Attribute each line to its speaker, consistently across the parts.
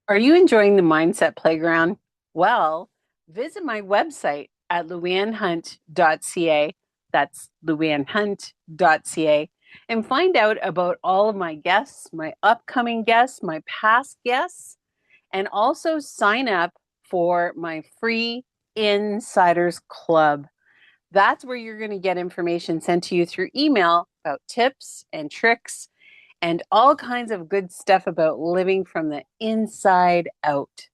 Speaker 1: Are you enjoying the Mindset Playground? Well, visit my website at louannehunt.ca. That's louannehunt.ca and find out about all of my guests, my upcoming guests, my past guests, and also sign up for my free Insiders Club. That's where you're going to get information sent to you through email about tips and tricks and all kinds of good stuff about living from the inside out.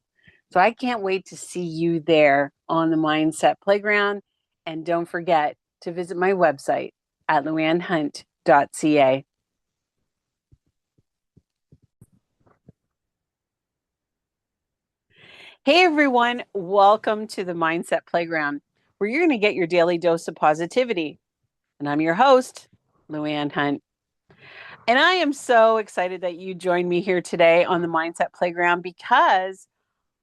Speaker 1: So I can't wait to see you there on the Mindset Playground. And don't forget to visit my website at louannehunt.ca. Hey everyone, welcome to the Mindset Playground, where you're going to get your daily dose of positivity. And I'm your host, LouAnne Hunt. And I am so excited that you joined me here today on the Mindset Playground because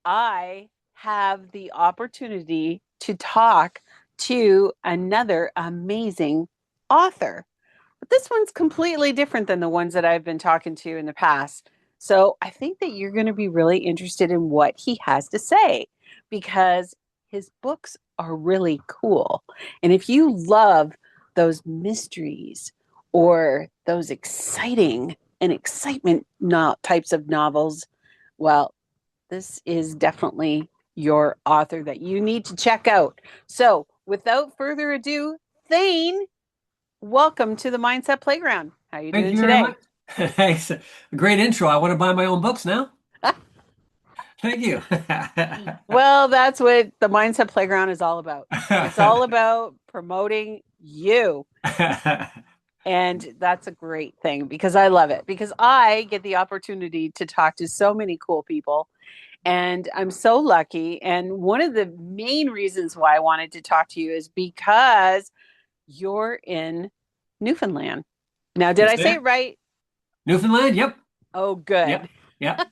Speaker 1: I have the opportunity to talk to another amazing author. But this one's completely different than the ones that I've been talking to in the past. So I think that you're going to be really interested in what he has to say because his books are really cool. And if you love those mysteries or those exciting and excitement types of novels, well, this is definitely your author that you need to check out. So without further ado, Thaine, welcome to the Mindset Playground. How are you
Speaker 2: Thank
Speaker 1: doing
Speaker 2: you very
Speaker 1: today?
Speaker 2: much. Thanks. Great intro. I want to buy my own books now. Thank you.
Speaker 1: Well, that's what the Mindset Playground is all about. It's all about promoting you. And that's a great thing because I love it because I get the opportunity to talk to so many cool people. And I'm so lucky. And one of the main reasons why I wanted to talk to you is because you're in Newfoundland. Now, did
Speaker 2: Yes,
Speaker 1: I say
Speaker 2: ma'am.
Speaker 1: it right?
Speaker 2: Newfoundland. Yep.
Speaker 1: Oh, good.
Speaker 2: Yep. Yep. Yep.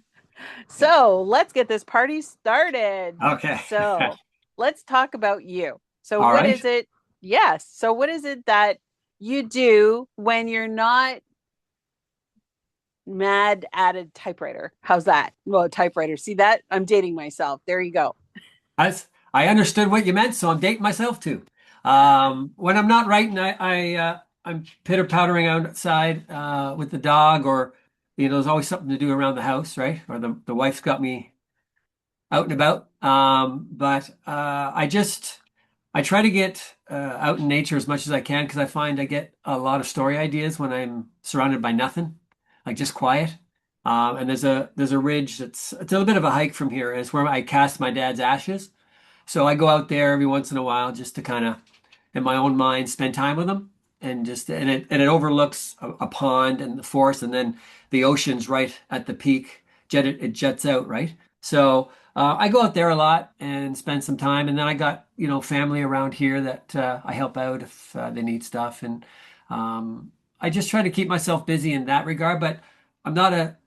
Speaker 1: So let's get this party started.
Speaker 2: Okay.
Speaker 1: So let's talk about you. So,
Speaker 2: All
Speaker 1: what
Speaker 2: right.
Speaker 1: is it? Yes. So, what is it that you do when you're not mad at a typewriter? How's that? Well, typewriter. See that? I'm dating myself. There you go.
Speaker 2: I understood what you meant, so I'm dating myself too. When I'm not writing, I'm pitter pattering outside with the dog, or there's always something to do around the house, right? Or the wife's got me out and about. But I try to get out in nature as much as I can because I find I get a lot of story ideas when I'm surrounded by nothing, like just quiet. And there's a ridge it's a little bit of a hike from here, and it's where I cast my dad's ashes. So I go out there every once in a while just to kind of, in my own mind, spend time with them, and it overlooks a pond and the forest, and then the ocean's right at the peak. It jets out, right? So I go out there a lot and spend some time, and then I got family around here that I help out if they need stuff, and I just try to keep myself busy in that regard. But I'm not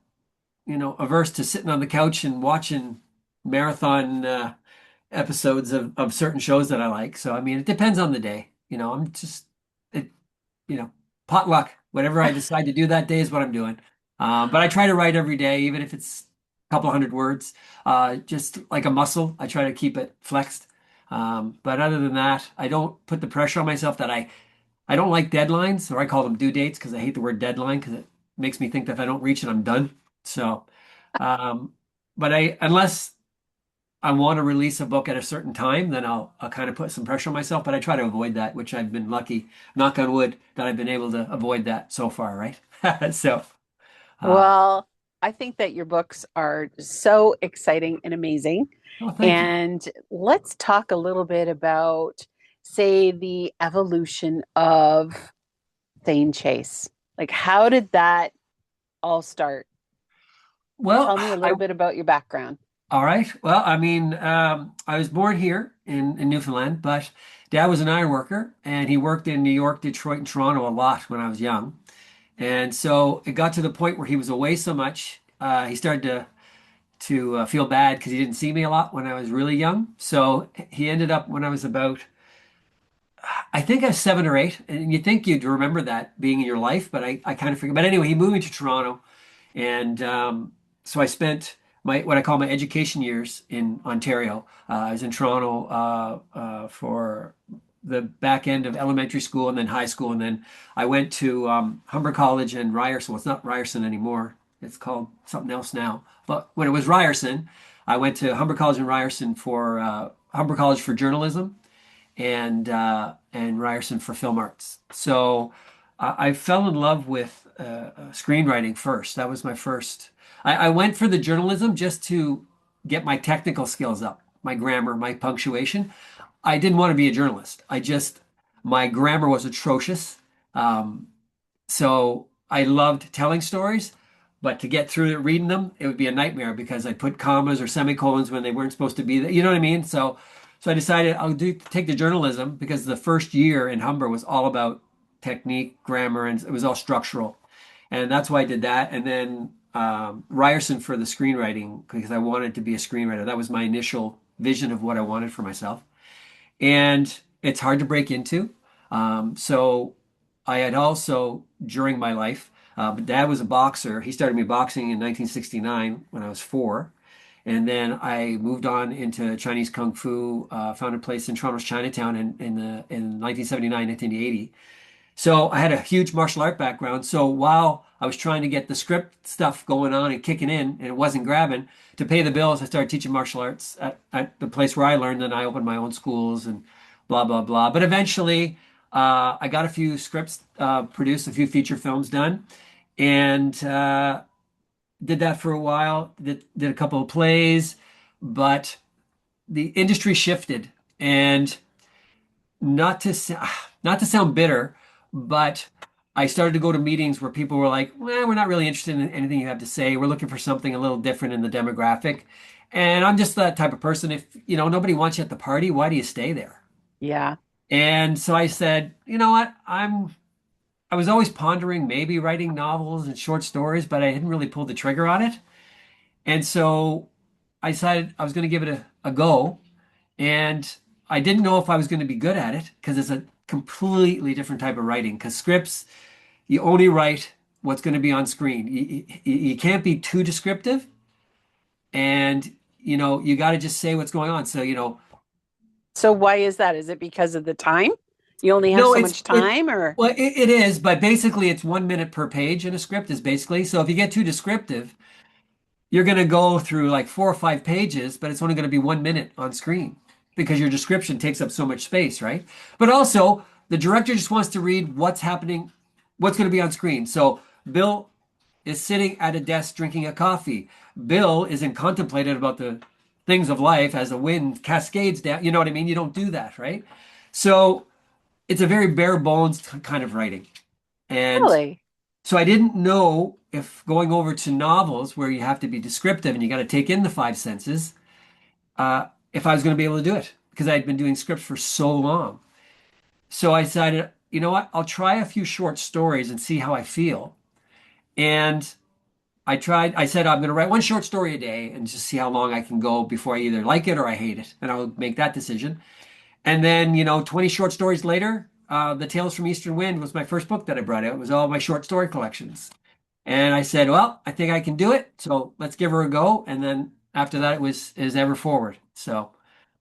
Speaker 2: averse to sitting on the couch and watching marathon episodes of certain shows that I like. So I mean, it depends on the day. I'm just it, you know, potluck. Whatever I decide to do that day is what I'm doing. But I try to write every day, even if it's a couple hundred words. Just like a muscle, I try to keep it flexed. But other than that, I don't put the pressure on myself that I don't like deadlines, or I call them due dates because I hate the word deadline because it makes me think that if I don't reach it, I'm done. So, um, but unless I want to release a book at a certain time, then I'll kind of put some pressure on myself. But I try to avoid that, which I've been lucky, knock on wood, that I've been able to avoid that so far, right? So, uh,
Speaker 1: Well, I think that your books are so exciting and amazing.
Speaker 2: oh, thank you.
Speaker 1: And let's talk a little bit about, say, the evolution of Thaine Chase. Like, how did that all start?
Speaker 2: Well,
Speaker 1: Tell me a
Speaker 2: I
Speaker 1: little bit about your background.
Speaker 2: all right. Well, I mean, I was born here in Newfoundland, but Dad was an iron worker, and he worked in New York, Detroit, and Toronto a lot when I was young. And so it got to the point where he was away so much, he started to feel bad because he didn't see me a lot when I was really young. So he ended up when I was about, I think I was 7 or 8, and you think you'd remember that being in your life, but I kind of forget. But anyway, he moved me to Toronto, and so I spent my what I call my education years in Ontario. I was in Toronto for the back end of elementary school and then high school, and then I went to Humber College in Ryerson. Well, it's not Ryerson anymore. It's called something else now. But when it was Ryerson, I went to Humber College in Ryerson for Humber College for journalism and Ryerson for film arts. So I fell in love with screenwriting first. That was my first. I went for the journalism just to get my technical skills up, my grammar, my punctuation. I didn't want to be a journalist. My grammar was atrocious. Um, so I loved telling stories, but to get through it, reading them, it would be a nightmare because I put commas or semicolons when they weren't supposed to be there. You know what I mean? So I decided take the journalism because the first year in Humber was all about technique, grammar, and it was all structural. And that's why I did that. And then Ryerson for the screenwriting because I wanted to be a screenwriter. That was my initial vision of what I wanted for myself. And it's hard to break into. So I had also, during my life, but dad was a boxer. He started me boxing in 1969 when I was 4. And then I moved on into Chinese Kung Fu, found a place in Toronto's Chinatown in 1979, 1980. So I had a huge martial art background. So while I was trying to get the script stuff going on and kicking in, and it wasn't grabbing, to pay the bills, I started teaching martial arts at the place where I learned. And I opened my own schools and blah, blah, blah. But eventually, I got a few scripts produced, a few feature films done, and did that for a while. Did a couple of plays, but the industry shifted, and not to not to sound bitter, but I started to go to meetings where people were like, "Well, we're not really interested in anything you have to say. We're looking for something a little different in the demographic." And I'm just that type of person. If nobody wants you at the party, why do you stay there?
Speaker 1: Yeah.
Speaker 2: And so I said, you know what? I was always pondering maybe writing novels and short stories, but I hadn't really pulled the trigger on it. And so I decided I was going to give it a go. And I didn't know if I was going to be good at it because it's a completely different type of writing. Because scripts, you only write what's going to be on screen. You can't be too descriptive, and you got to just say what's going on. So
Speaker 1: So why is that? Is it because of the time? You only have
Speaker 2: no,
Speaker 1: so much time, or?
Speaker 2: well, it is, but basically it's 1 minute per page in a script is basically. So if you get too descriptive, you're going to go through like 4 or 5 pages, but it's only going to be 1 minute on screen because your description takes up so much space, right? But also, the director just wants to read what's happening, what's going to be on screen. So Bill is sitting at a desk drinking a coffee. Bill isn't contemplated about the things of life as the wind cascades down. You know what I mean? You don't do that, right? So it's a very bare bones kind of writing. And
Speaker 1: Really?
Speaker 2: so I didn't know if going over to novels where you have to be descriptive and you got to take in the five senses, if I was going to be able to do it because I'd been doing scripts for so long. So I decided, you know what? I'll try a few short stories and see how I feel. And I said, I'm going to write one short story a day and just see how long I can go before I either like it or I hate it. And I'll make that decision. And then, 20 short stories later, The Tales from Eastern Wind was my first book that I brought out. It was all my short story collections. And I said, well, I think I can do it. So let's give her a go. And then after that, is ever forward. So,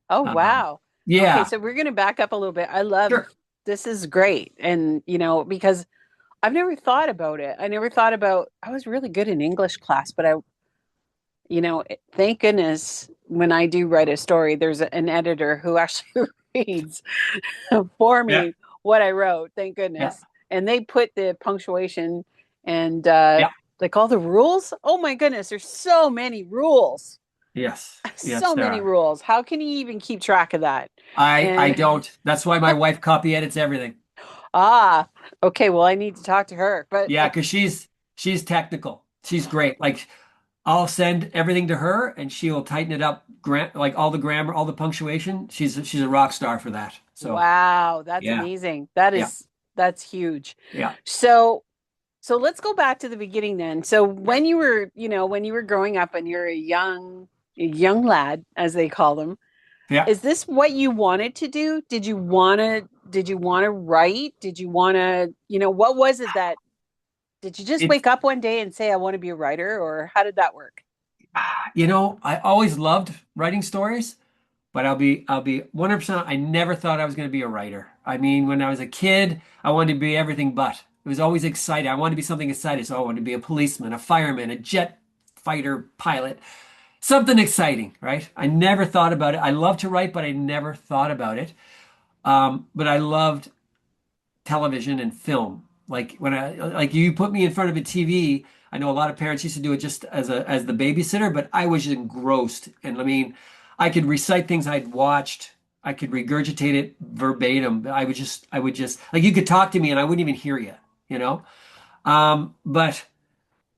Speaker 1: Oh,
Speaker 2: um,
Speaker 1: wow. Okay,
Speaker 2: yeah,
Speaker 1: so we're going to back up a little bit. I love
Speaker 2: sure.
Speaker 1: this is great. And, because I've never thought about it. I never thought about, I was really good in English class, but thank goodness when I do write a story, there's an editor who actually reads for
Speaker 2: Yeah,
Speaker 1: me what I wrote. Thank
Speaker 2: yeah,
Speaker 1: goodness. And they put the punctuation and
Speaker 2: yeah,
Speaker 1: like all the rules. Oh my goodness, there's so many rules.
Speaker 2: yes, yes,
Speaker 1: So
Speaker 2: there
Speaker 1: many
Speaker 2: are.
Speaker 1: rules. How can you even keep track of that?
Speaker 2: I
Speaker 1: And
Speaker 2: don't. That's why my wife copy edits everything.
Speaker 1: ah, okay, well I need to talk to her. But
Speaker 2: Yeah, because she's technical. She's great. Like I'll send everything to her and she will tighten it up, like all the grammar, all the punctuation. She's a rock star for that. So
Speaker 1: wow, that's
Speaker 2: yeah,
Speaker 1: amazing.
Speaker 2: yeah,
Speaker 1: That's huge.
Speaker 2: yeah,
Speaker 1: So let's go back to the beginning then. So when you were growing up and you're a young lad, as they call them,
Speaker 2: yeah.
Speaker 1: is this what you wanted to do? Did you want to write? Did you want to, what was it that did you just
Speaker 2: It
Speaker 1: wake up one day and say I want to be a writer, or how did that work?
Speaker 2: I always loved writing stories, but I'll be 100%. I never thought I was going to be a writer. I mean, when I was a kid, I wanted to be everything but. It was always exciting. I wanted to be something exciting. So I wanted to be a policeman, a fireman, a jet fighter pilot, something exciting, right? I never thought about it. I love to write, but I never thought about it. But I loved television and film. Like when like you put me in front of a TV, I know a lot of parents used to do it just as the babysitter, but I was engrossed. And I mean, I could recite things I'd watched. I could regurgitate it verbatim. I would just like you could talk to me and I wouldn't even hear you, you know? But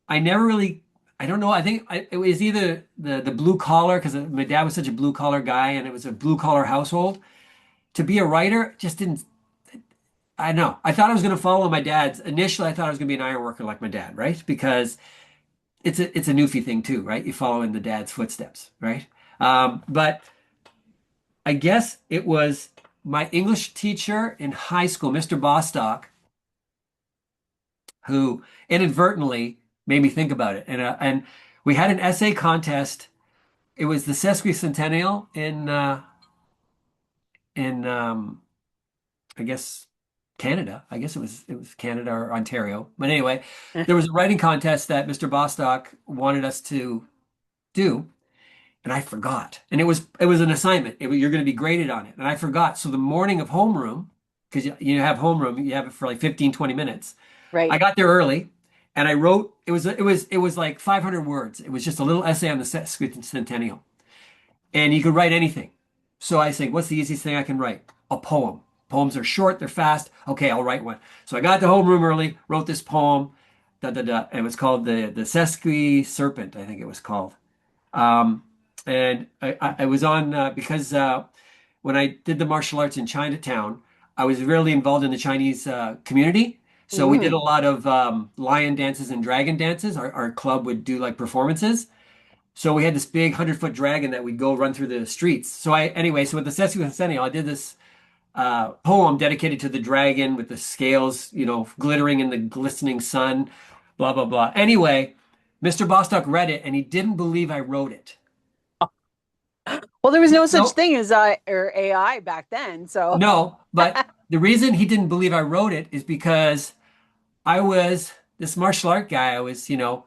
Speaker 2: I never really, I don't know. It was either the blue collar, because my dad was such a blue collar guy and it was a blue collar household. To be a writer just didn't I know. I thought I was going to follow my dad's. Initially, I thought I was going to be an iron worker like my dad, right? Because it's a Newfie thing too, right? You follow in the dad's footsteps, right? But I guess it was my English teacher in high school, Mr. Bostock, who inadvertently made me think about it. And we had an essay contest. It was the sesquicentennial in I guess Canada. I guess it was Canada or Ontario. But anyway, there was a writing contest that Mr. Bostock wanted us to do, and I forgot. And it was an assignment. You're going to be graded on it, and I forgot. So the morning of homeroom, because you have homeroom, you have it for like 15, 20 minutes. I
Speaker 1: Right.
Speaker 2: got there early, and I wrote. It was like 500 words. It was just a little essay on the Centennial, and you could write anything. So I say, what's the easiest thing I can write? A poem. Poems are short, they're fast. Okay, I'll write one. So I got to homeroom early, wrote this poem. Da, da, da. It was called the Sesqui Serpent, I think it was called. Um, and I was on because when I did the martial arts in Chinatown, I was really involved in the Chinese community. So we did a
Speaker 1: Mm,
Speaker 2: lot of lion dances and dragon dances. Our club would do like performances. So we had this big 100-foot dragon that we'd go run through the streets. So with the Sesquicentennial, I did this poem dedicated to the dragon with the scales, glittering in the glistening sun, blah, blah, blah. Anyway, Mr. Bostock read it and he didn't believe I wrote it.
Speaker 1: well, there was no such
Speaker 2: No,
Speaker 1: thing as or AI back then. So,
Speaker 2: no, but the reason he didn't believe I wrote it is because I was this martial art guy.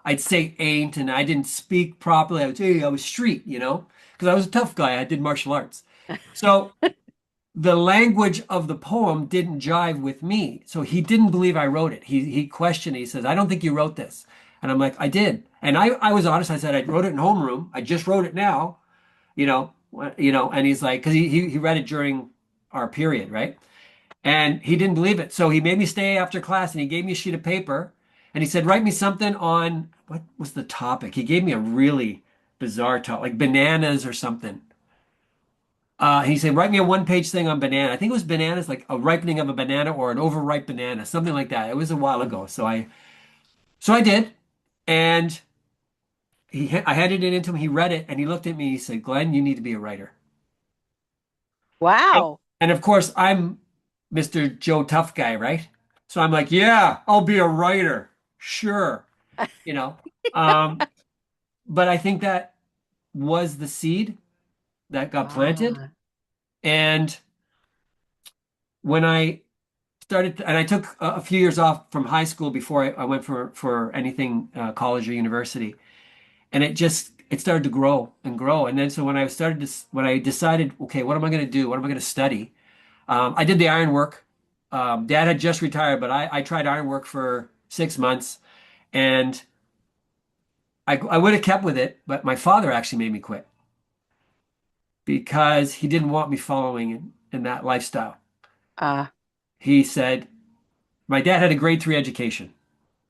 Speaker 2: I'd say ain't and I didn't speak properly. I would say I was street, because I was a tough guy. I did martial arts. So the language of the poem didn't jive with me. So he didn't believe I wrote it. He questioned it. He says, I don't think you wrote this. And I'm like, I did. And I was honest. I said, I wrote it in homeroom. I just wrote it now, and he's like, because he read it during our period, right? And he didn't believe it. So he made me stay after class and he gave me a sheet of paper and he said, write me something on what was the topic? He gave me a really bizarre topic, like bananas or something. He said, write me a one-page thing on banana. I think it was bananas, like a ripening of a banana or an overripe banana, something like that. It was a while ago. So I did. And I handed it into him. He read it and he looked at me. He said, Glenn, you need to be a writer. And,
Speaker 1: wow.
Speaker 2: and of course, I'm Mr. Joe Tough Guy, right? So I'm like, yeah, I'll be a writer. Sure. You know, um, but I think that was the seed that got planted.
Speaker 1: Ah,
Speaker 2: And when I and I took a few years off from high school before I went for anything college or university, and it started to grow and grow. And then so when I decided, okay, what am I going to do? What am I going to study? I did the ironwork. Dad had just retired, but I tried ironwork for 6 months, and I would have kept with it, but my father actually made me quit because he didn't want me following in that lifestyle.
Speaker 1: ah,
Speaker 2: He said, my dad had a grade three education,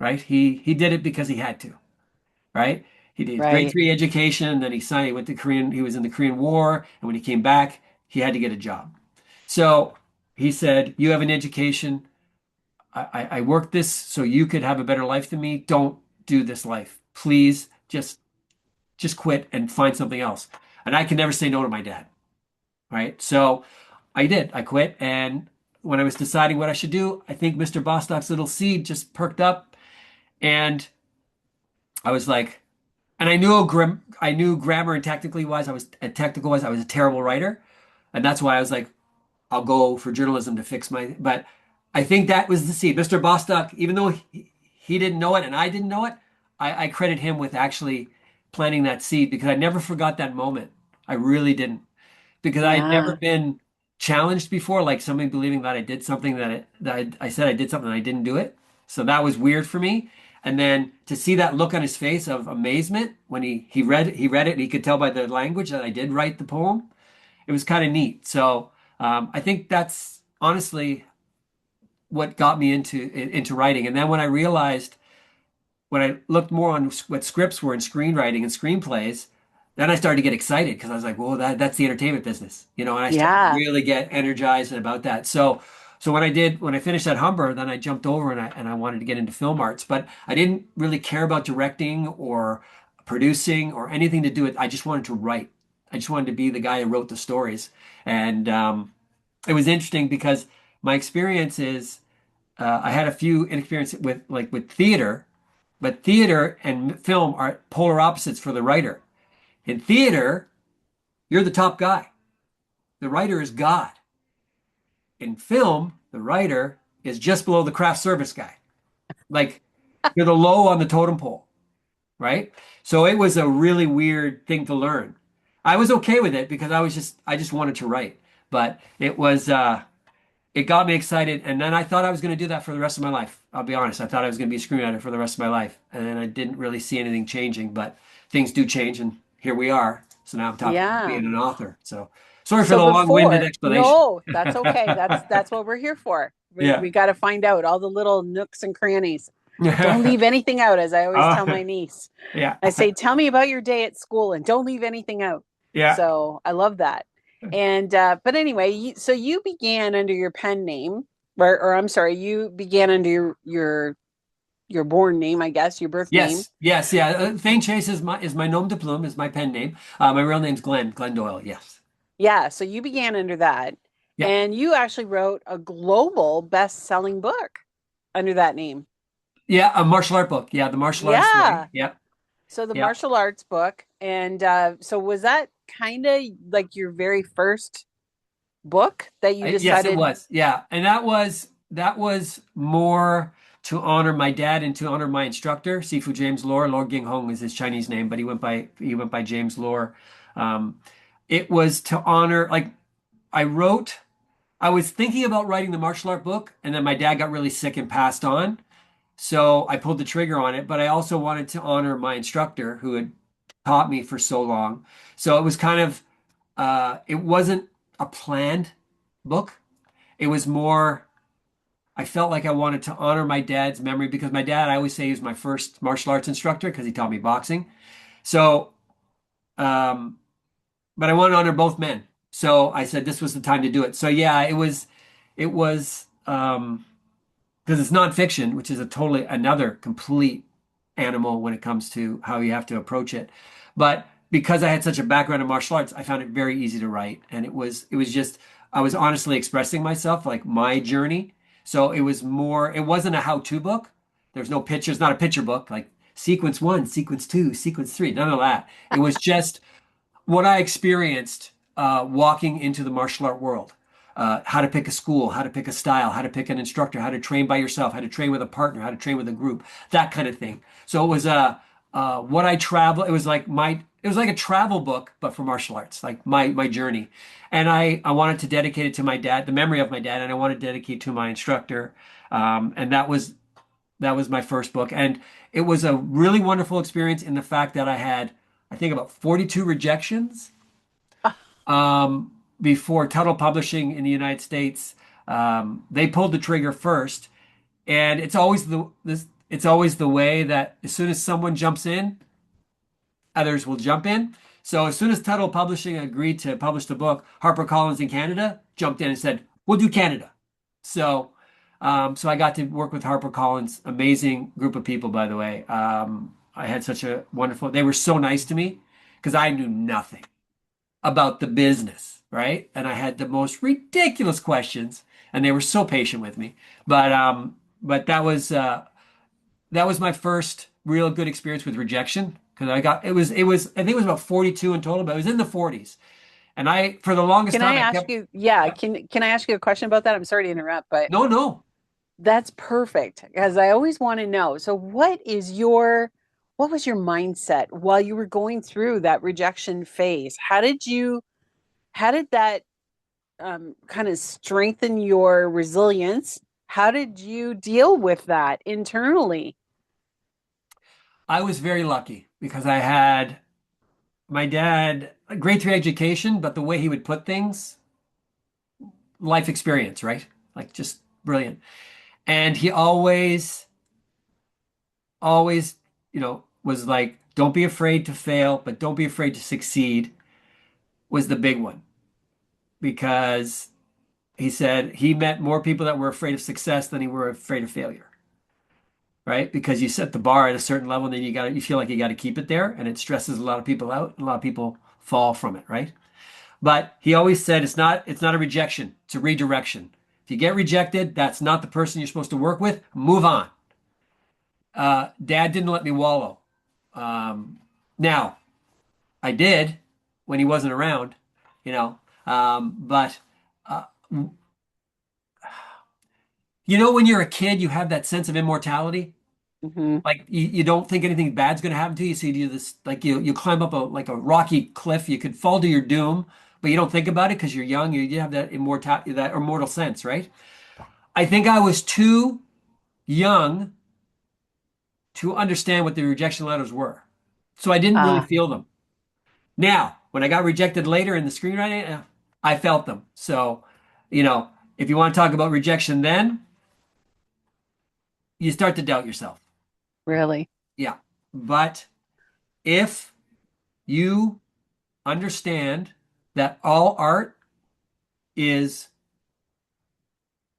Speaker 2: right? He did it because he had to, right? He did grade
Speaker 1: right.
Speaker 2: three education, then he went to Korean, he was in the Korean War, and when he came back, he had to get a job. So he said, you have an education. I worked this so you could have a better life than me. Don't do this life. Please just quit and find something else. And I can never say no to my dad, right? So I did. I quit. And when I was deciding what I should do, I think Mr. Bostock's little seed just perked up. And I was like, and I knew grammar and technical wise, I was a terrible writer. And that's why I was like, I'll go for journalism to fix my, but I think that was the seed. Mr. Bostock, even though he didn't know it and I didn't know it, I credit him with actually planting that seed because I never forgot that moment. I really didn't because I had never
Speaker 1: Yeah.
Speaker 2: been challenged before, like somebody believing that I did something I said I did something and I didn't do it. So that was weird for me. And then to see that look on his face of amazement when he read it and he could tell by the language that I did write the poem, it was kind of neat. So I think that's honestly what got me into writing. And then when I realized when I looked more on what scripts were in screenwriting and screenplays, then I started to get excited because I was like, "Whoa, that's the entertainment business," you know. And I started to
Speaker 1: Yeah.
Speaker 2: really get energized about that. So when I finished at Humber, then I jumped over and I wanted to get into film arts, but I didn't really care about directing or producing or anything to do with. I just wanted to write. I just wanted to be the guy who wrote the stories, and it was interesting because my experience is I had a few experience with theater, but theater and film are polar opposites for the writer. In theater, you're the top guy. The writer is God. In film, the writer is just below the craft service guy. Like you're the low on the totem pole, right? So it was a really weird thing to learn. I was okay with it because I just wanted to write, but it got me excited. And then I thought I was going to do that for the rest of my life. I'll be honest. I thought I was going to be a screenwriter for the rest of my life. And then I didn't really see anything changing, but things do change. And here we are. So now I'm talking about
Speaker 1: Yeah.
Speaker 2: being an author. So sorry for
Speaker 1: So
Speaker 2: the long-winded
Speaker 1: before,
Speaker 2: explanation.
Speaker 1: no, that's okay. That's what we're here for.
Speaker 2: Yeah.
Speaker 1: We got to find out all the little nooks and crannies. Don't leave anything out, as I always tell my niece.
Speaker 2: Yeah.
Speaker 1: I say, tell me about your day at school and don't leave anything out.
Speaker 2: Yeah.
Speaker 1: So I love that. And but anyway, so you began under your pen name, or I'm sorry, you began under your born name, I guess, your birth name.
Speaker 2: Yes. Yes. Yeah. Thaine Chase is my nom de plume, is my pen name. My real name's Glen Doyle. Yes.
Speaker 1: Yeah, so you began under that,
Speaker 2: Yeah.
Speaker 1: and you actually wrote a global best-selling book under that name.
Speaker 2: Yeah. A martial art book. Yeah. The martial arts way.
Speaker 1: Yeah.
Speaker 2: Yeah.
Speaker 1: So the
Speaker 2: Yeah.
Speaker 1: martial arts book, and so was that kind of like your very first book that you
Speaker 2: Yes, it
Speaker 1: decided?
Speaker 2: was. Yeah. And that was more to honor my dad and to honor my instructor, Sifu James Lore. Lord Ging Hong is his Chinese name, but he went by James Lore. Um, it was to honor like I wrote I was thinking about writing the martial art book, and then my dad got really sick and passed on. So I pulled the trigger on it, but I also wanted to honor my instructor who had taught me for so long. So it was kind of it wasn't a planned book. It was more, I felt like I wanted to honor my dad's memory because my dad, I always say he was my first martial arts instructor because he taught me boxing. So, um, but I wanted to honor both men. So I said this was the time to do it. So yeah, it was because it's nonfiction, which is a totally another complete animal when it comes to how you have to approach it. But because I had such a background in martial arts, I found it very easy to write. And it was just I was honestly expressing myself, like my journey. So it wasn't a how-to book. There's no pictures, not a picture book, like sequence one, sequence two, sequence three, none of that. It was just what I experienced walking into the martial art world. How to pick a school, how to pick a style, how to pick an instructor, how to train by yourself, how to train with a partner, how to train with a group, that kind of thing. So it was what I travel. It was like a travel book, but for martial arts, like my journey. And I wanted to dedicate it to my dad, the memory of my dad, and I wanted to dedicate to my instructor. And that was my first book, and it was a really wonderful experience in the fact that I had, I think, about 42 rejections before Tuttle Publishing in the United States. They pulled the trigger first, and it's always the way that as soon as someone jumps in, others will jump in. So as soon as Tuttle Publishing agreed to publish the book, HarperCollins in Canada jumped in and said, "We'll do Canada." So I got to work with HarperCollins, amazing group of people, by the way. I had such a wonderful, they were so nice to me because I knew nothing about the business, right? And I had the most ridiculous questions, and they were so patient with me. But that was my first real good experience with rejection. because I got I think it was about 42 in total, but it was in the 40s. And I for the longest
Speaker 1: Can I
Speaker 2: time I
Speaker 1: ask
Speaker 2: kept
Speaker 1: you, yeah,
Speaker 2: yeah,
Speaker 1: can I ask you a question about that? I'm sorry to interrupt, but
Speaker 2: no.
Speaker 1: that's perfect because I always want to know. So what was your mindset while you were going through that rejection phase? How did that kind of strengthen your resilience? How did you deal with that internally?
Speaker 2: I was very lucky because I had my dad, a grade three education, but the way he would put things, life experience, right? Like just brilliant. And he always, was like, don't be afraid to fail, but don't be afraid to succeed was the big one because he said he met more people that were afraid of success than he were afraid of failure, right? Because you set the bar at a certain level and then you feel like you got to keep it there and it stresses a lot of people out. And a lot of people fall from it, right? But he always said it's not a rejection, it's a redirection. If you get rejected, that's not the person you're supposed to work with. Move on. Dad didn't let me wallow. Now, I did when he wasn't around, you know. But uh, when you're a kid, you have that sense of immortality.
Speaker 1: Hmm.
Speaker 2: Like you don't think anything bad's going to happen to you, so you do this. Like you climb up a rocky cliff. You could fall to your doom, but you don't think about it because you're young. You have that immortal sense, right? I think I was too young to understand what the rejection letters were, so I didn't really
Speaker 1: Uh,
Speaker 2: feel them. Now, when I got rejected later in the screenwriting, I felt them. So, if you want to talk about rejection, then you start to doubt yourself.
Speaker 1: really?
Speaker 2: Yeah. But if you understand that all art is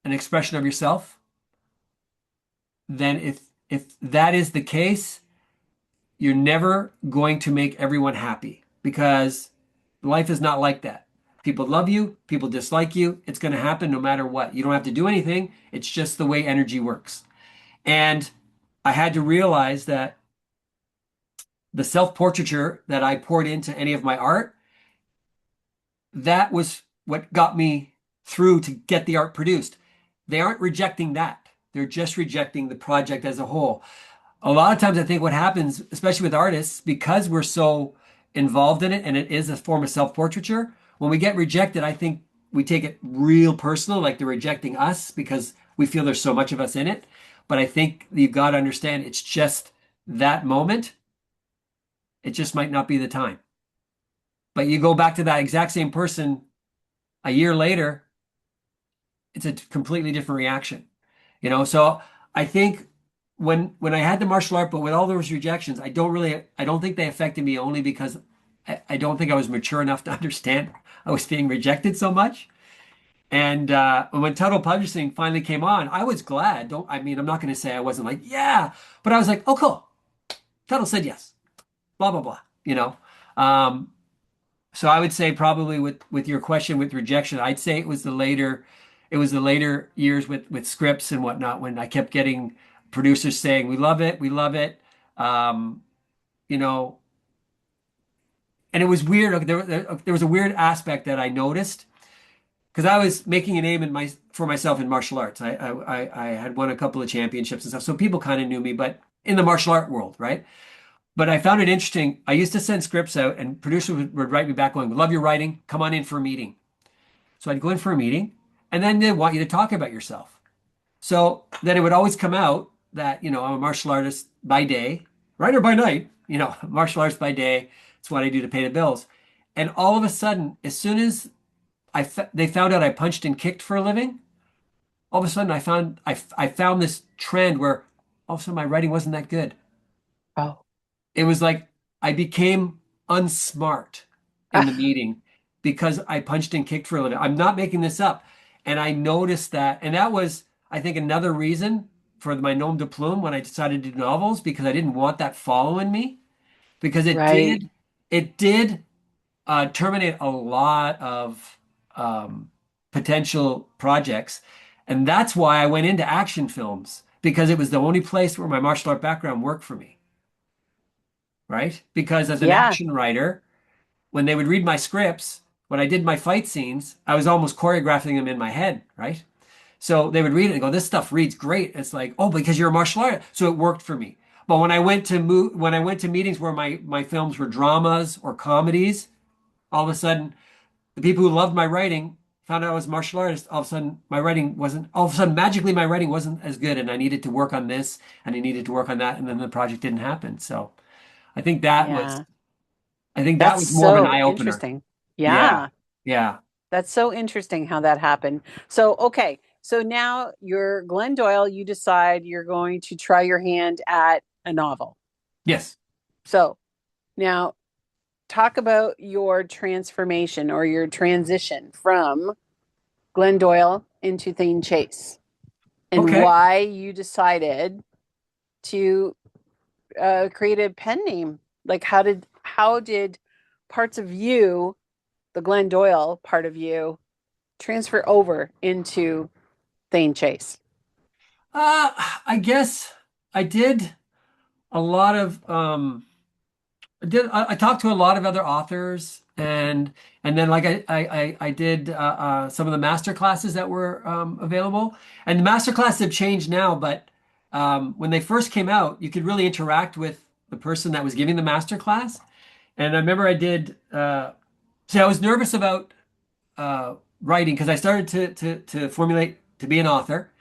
Speaker 2: an expression of yourself, then if that is the case, you're never going to make everyone happy because life is not like that. People love you, people dislike you. It's going to happen no matter what. You don't have to do anything. It's just the way energy works. And I had to realize that the self-portraiture that I poured into any of my art, that was what got me through to get the art produced. They aren't rejecting that. They're just rejecting the project as a whole. A lot of times I think what happens, especially with artists, because we're so involved in it and it is a form of self-portraiture, when we get rejected, I think we take it real personal, like they're rejecting us because we feel there's so much of us in it. But I think you've got to understand it's just that moment. It just might not be the time. But you go back to that exact same person a year later, it's a completely different reaction. So I think when I had the martial art, but with all those rejections, I don't think they affected me only because I don't think I was mature enough to understand I was being rejected so much. And when Tuttle Publishing finally came on, I was glad. I'm not going to say I wasn't like, yeah, but I was like, oh, cool. Tuttle said yes, blah, blah, blah, you know. Um, so I would say probably with your question with rejection, I'd say it was the later years with scripts and whatnot when I kept getting producers saying, we love it. Um, you know, and it was weird. There was a weird aspect that I noticed because I was making a name for myself in martial arts. I had won a couple of championships and stuff, so people kind of knew me, but in the martial art world, right? But I found it interesting. I used to send scripts out, and producers would write me back going, "Love your writing. Come on in for a meeting." So I'd go in for a meeting, and then they want you to talk about yourself. So then it would always come out that, I'm a martial artist by day, writer by night, martial arts by day. It's what I do to pay the bills. And all of a sudden, as soon as they found out I punched and kicked for a living, all of a sudden I found this trend where all of a sudden my writing wasn't that good.
Speaker 1: Oh.
Speaker 2: It was like I became unsmart in the meeting because I punched and kicked for a living. I'm not making this up. And I noticed that. And that was, I think, another reason for my nom de plume when I decided to do novels because I didn't want that following me because
Speaker 1: Right.
Speaker 2: it did terminate a lot of potential projects. And that's why I went into action films because it was the only place where my martial art background worked for me. right? Because as an
Speaker 1: Yeah.
Speaker 2: action writer, when they would read my scripts, when I did my fight scenes, I was almost choreographing them in my head, right? So they would read it and go, "This stuff reads great." It's like, "Oh, because you're a martial artist." So it worked for me. But when I went to meetings where my films were dramas or comedies, all of a sudden the people who loved my writing found out I was a martial artist. All of a sudden all of a sudden magically my writing wasn't as good, and I needed to work on this and I needed to work on that, and then the project didn't happen. So I think that was
Speaker 1: Yeah.
Speaker 2: I think that
Speaker 1: That's
Speaker 2: was more of an
Speaker 1: so
Speaker 2: eye opener.
Speaker 1: interesting.
Speaker 2: Yeah.
Speaker 1: Yeah.
Speaker 2: Yeah.
Speaker 1: That's so interesting how that happened. So, okay. So now you're Glen Doyle, you decide you're going to try your hand at a novel.
Speaker 2: Yes.
Speaker 1: So now talk about your transformation or your transition from Glen Doyle into Thaine Chase and
Speaker 2: Okay.
Speaker 1: why you decided to create a pen name. Like how did parts of you, the Glen Doyle part of you, transfer over into Thaine Chase?
Speaker 2: Uh, I guess I did a lot of I talked to a lot of other authors, and then like I did some of the master classes that were available, and the master classes have changed now, but when they first came out you could really interact with the person that was giving the master class. And I remember I did see, I was nervous about writing because I started to formulate to be an author,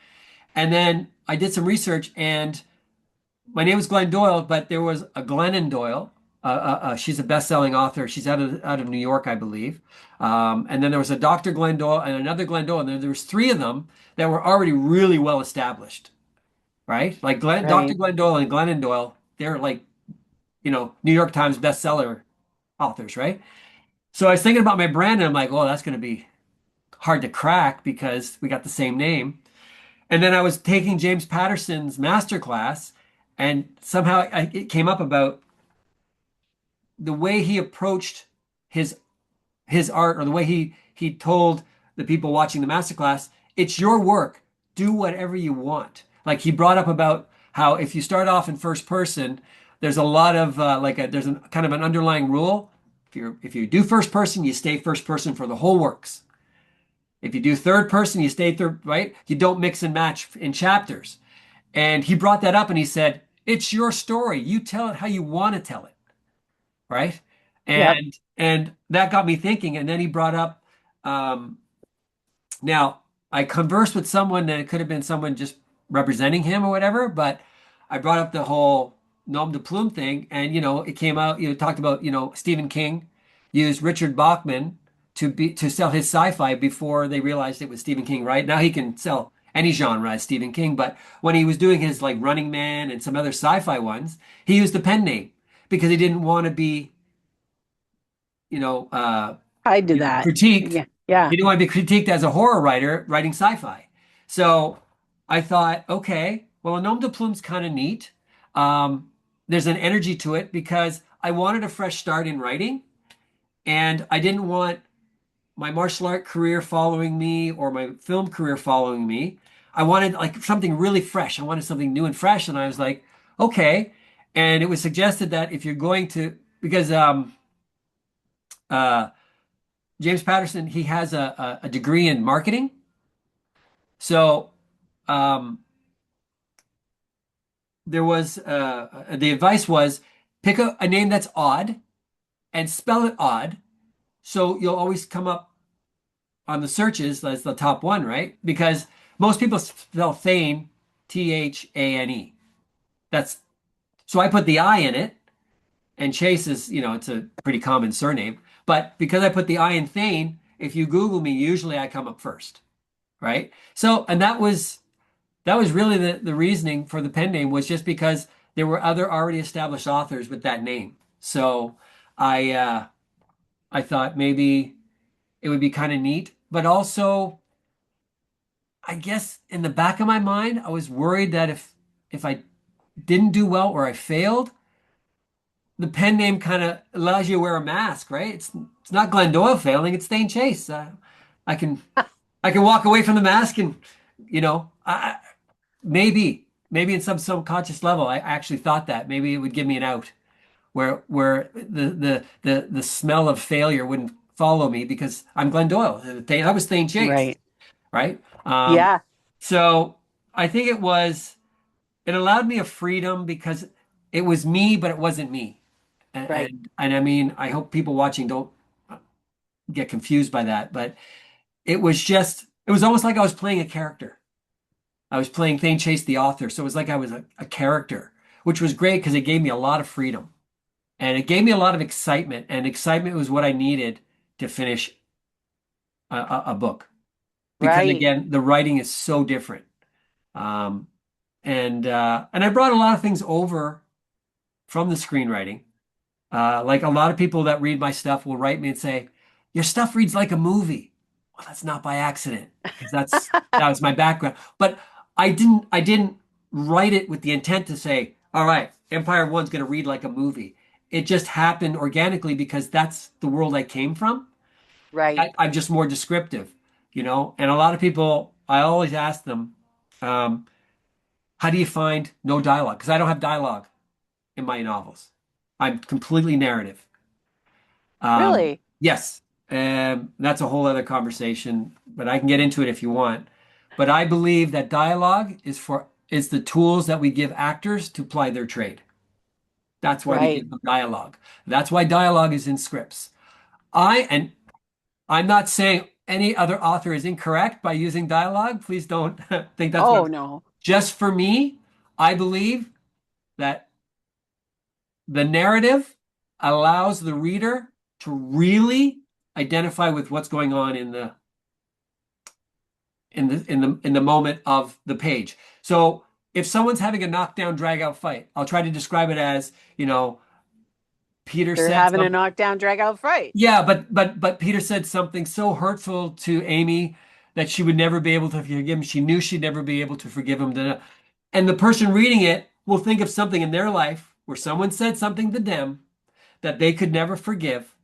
Speaker 2: and then I did some research, and my name was Glen Doyle, but there was a Glennon Doyle. She's a best-selling author. She's out of New York, I believe. And then there was a Dr. Glen Doyle and another Glen Doyle, and there was three of them that were already really well established, right? Like Dr.
Speaker 1: Right.
Speaker 2: Glen Doyle and Glennon Doyle, they're like, New York Times bestseller authors, right? So I was thinking about my brand, and I'm like, oh, that's going to be hard to crack because we got the same name. And then I was taking James Patterson's master class, and somehow it came up about the way he approached his his art, or the way he told the people watching the master class, it's your work. Do whatever you want. Like he brought up about how if you start off in first person, there's a lot of there's a kind of an underlying rule. If you do first person, you stay first person for the whole works. If you do third person, you stay third, right? You don't mix and match in chapters. And he brought that up and he said, it's your story. You tell it how you want to tell it, right?
Speaker 1: Yep.
Speaker 2: And that got me thinking. And then he brought up, um, now I conversed with someone, and it could have been someone just representing him or whatever, but I brought up the whole nom de plume thing, and it came out, talked about, Stephen King used Richard Bachman to sell his sci-fi before they realized it was Stephen King, right? Now he can sell any genre as Stephen King, but when he was doing his like Running Man and some other sci-fi ones, he used the pen name because he didn't want to be, you know, uh,
Speaker 1: Tied to that.
Speaker 2: critiqued.
Speaker 1: Yeah. Yeah.
Speaker 2: He didn't want to be critiqued as a horror writer writing sci-fi. So I thought, okay, well, a nom de plume's kind of neat. Um, there's an energy to it because I wanted a fresh start in writing, and I didn't want my martial art career following me or my film career following me. I wanted like something really fresh. I wanted something new and fresh, and I was like, okay. And it was suggested that if you're going to, because uh, James Patterson, he has a degree in marketing. So um, there was the advice was pick a name that's odd and spell it odd. So you'll always come up on the searches as the top one, right? Because most people spell Thaine, Thane. That's so I put the I in it, and Chase is, it's a pretty common surname. But because I put the I in Thaine, if you Google me, usually I come up first, right? So, and that was really the reasoning for the pen name, was just because there were other already established authors with that name. So I thought maybe it would be kind of neat, but also I guess in the back of my mind, I was worried that if I didn't do well or I failed, the pen name kind of allows you to wear a mask, right? It's not Glen Doyle failing, it's Thaine Chase. I can I can walk away from the mask, and maybe in some subconscious level, I actually thought that maybe it would give me an out. where the smell of failure wouldn't follow me because I'm Glen Doyle. I was Thaine Chase,
Speaker 1: Right.
Speaker 2: right?
Speaker 1: Yeah.
Speaker 2: So I think it allowed me a freedom because it was me, but it wasn't me.
Speaker 1: Right.
Speaker 2: And I mean, I hope people watching don't get confused by that, but it was almost like I was playing a character. I was playing Thaine Chase, the author. So it was like I was a character, which was great because it gave me a lot of freedom and it gave me a lot of excitement. And excitement was what I needed to finish a book because
Speaker 1: Right.
Speaker 2: again, the writing is so different. Um, and I brought a lot of things over from the screenwriting. Like a lot of people that read my stuff will write me and say, "Your stuff reads like a movie." Well, that's not by accident because that was my background. But I didn't write it with the intent to say, "All right, Empire of One's going to read like a movie." It just happened organically because that's the world I came from.
Speaker 1: Right.
Speaker 2: I'm just more descriptive, you know. And a lot of people, I always ask them, um, "How do you find no dialogue?" Because I don't have dialogue in my novels. I'm completely narrative.
Speaker 1: Really?
Speaker 2: Yes, that's a whole other conversation, but I can get into it if you want. But I believe that dialogue is the tools that we give actors to ply their trade. That's why we
Speaker 1: Right.
Speaker 2: give them dialogue. That's why dialogue is in scripts. And I'm not saying any other author is incorrect by using dialogue. Please don't think that's what
Speaker 1: Oh
Speaker 2: I'm,
Speaker 1: no.
Speaker 2: just for me, I believe that the narrative allows the reader to really identify with what's going on in the moment of the page. So if someone's having a knockdown drag out fight, I'll try to describe it as, Peter
Speaker 1: They're
Speaker 2: said
Speaker 1: having a
Speaker 2: something.
Speaker 1: knockdown drag out fight.
Speaker 2: Yeah, but Peter said something so hurtful to Amy that she would never be able to forgive him. She knew she'd never be able to forgive him. And the person reading it will think of something in their life where someone said something to them that they could never forgive,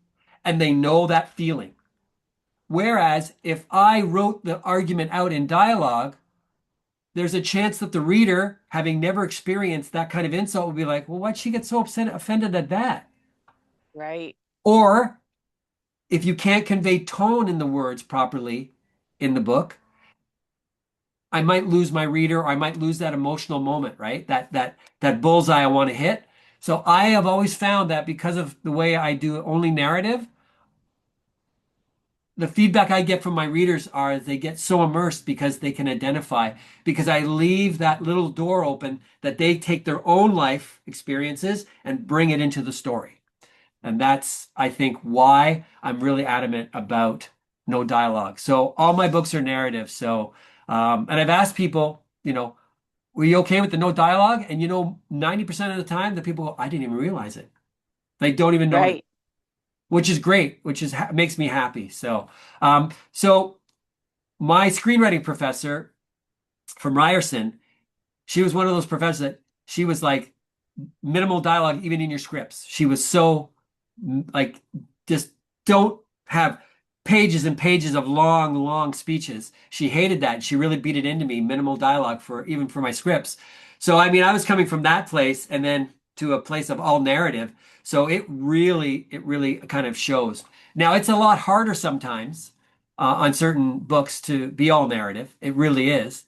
Speaker 2: and they know that feeling. Whereas if I wrote the argument out in dialogue, there's a chance that the reader, having never experienced that kind of insult, will be like, well, why'd she get so upset, offended at that?
Speaker 1: Right.
Speaker 2: Or if you can't convey tone in the words properly in the book, I might lose my reader or I might lose that emotional moment, right? That bullseye I want to hit. So I have always found that because of the way I do only narrative, the feedback I get from my readers are they get so immersed because they can identify, because I leave that little door open that they take their own life experiences and bring it into the story. And that's, I think, why I'm really adamant about no dialogue. So all my books are narrative. So, and I've asked people, were you okay with the no dialogue? And 90% of the time, the people go, I didn't even realize it. They don't even notice,
Speaker 1: Right.
Speaker 2: which is great, which makes me happy. So my screenwriting professor from Ryerson, she was one of those professors that she was like minimal dialogue even in your scripts. She was so like just don't have pages and pages of long, long speeches. She hated that. She really beat it into me, minimal dialogue for even for my scripts. So I mean, I was coming from that place and then to a place of all narrative. So it really kind of shows. Now it's a lot harder sometimes on certain books to be all narrative. It really is.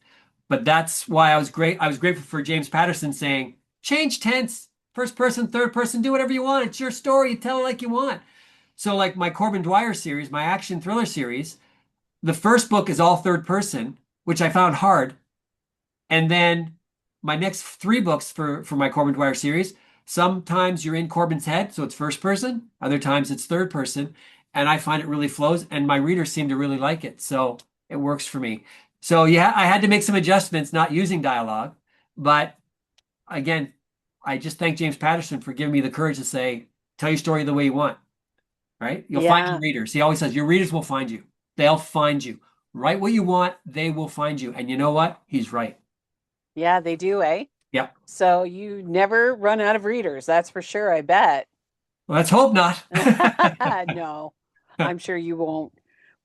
Speaker 2: But that's why I was grateful for James Patterson saying, change tense, first person, third person, do whatever you want. It's your story. You tell it like you want. So, like my Corbin Dwyer series, my action thriller series, the first book is all third person, which I found hard. And then my next three books for my Corbin Dwyer series, sometimes you're in Corbin's head, so it's first person. Other times it's third person. And I find it really flows, and my readers seem to really like it. So it works for me. So yeah, I had to make some adjustments, not using dialogue. But again, I just thank James Patterson for giving me the courage to say, tell your story the way you want, right? You'll find your
Speaker 1: Yeah.
Speaker 2: readers. He always says, your readers will find you. They'll find you. Write what you want, they will find you. And you know what? He's right.
Speaker 1: Yeah, they do, eh?
Speaker 2: Yep.
Speaker 1: So you never run out of readers, that's for sure, I bet.
Speaker 2: Let's hope not.
Speaker 1: No, I'm sure you won't.